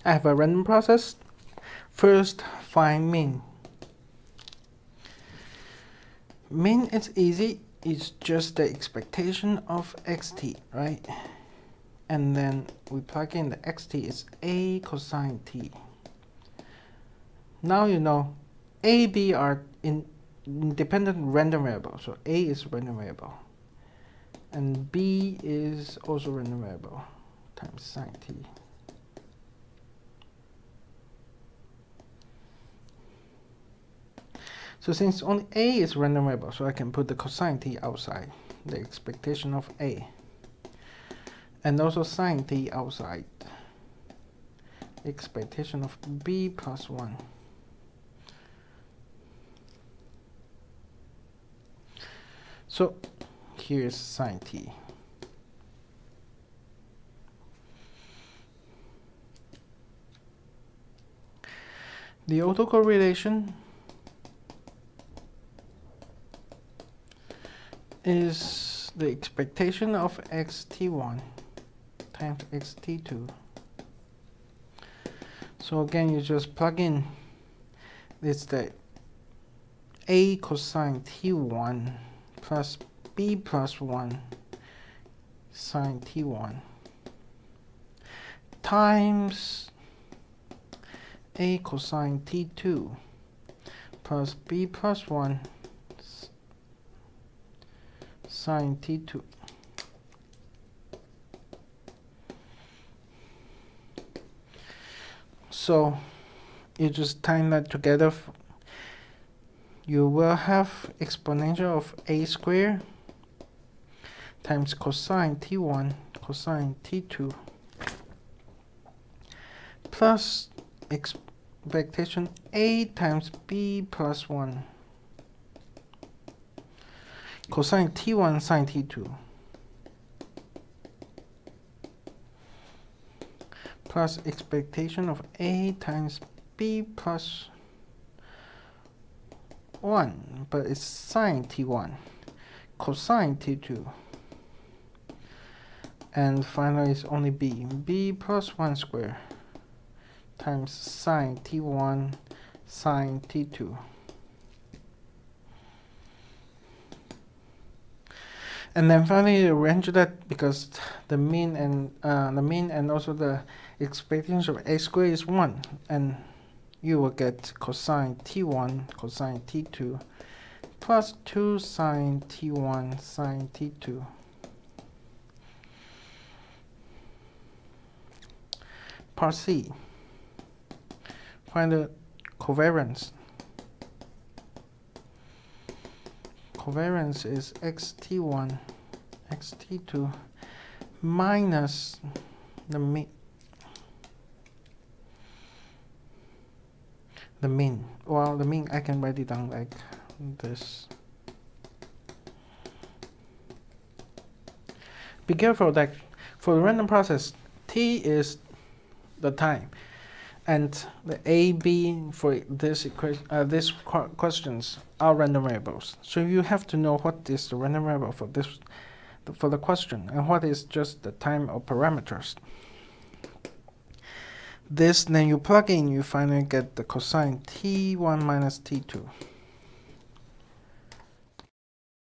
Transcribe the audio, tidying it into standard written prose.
I have a random process. First, find mean. Mean is easy. It's just the expectation of xt, right? And then we plug in the xt is a cosine t. Now you know a, b are independent random variable. So a is random variable. And b is also random variable times sine t. So since only a is random variable, so I can put the cosine t outside, the expectation of a. And also sine t outside, expectation of b plus 1. So here's sine t. The autocorrelation is the expectation of xt1 times xt2. So again, you just plug in this the a cosine t1 plus b plus 1 sine t1 times a cosine t2 plus b plus 1 sine t2. So you just time that together. You will have exponential of a squared times cosine t1 cosine t2 plus expectation a times b plus 1 cosine t1 sine t2 plus expectation of a times b plus 1, but it's sine t1 cosine t2, and finally it's only b plus 1 squared times sine t1 sine t2. And then finally arrange that, because the mean and also the expectation of a squared is 1, and you will get cosine t1 cosine t2 plus 2 sine t1 sine t2. Part C. Find the covariance. Covariance is xt1 xt2 minus the mean. Well, the mean I can write it down like this. Be careful that for the random process, t is the time, and the a, b for this questions are random variables. So you have to know what is the random variable for this for the question, and what is just the time or parameters. This, then you plug in, you finally get the cosine t1 minus t2.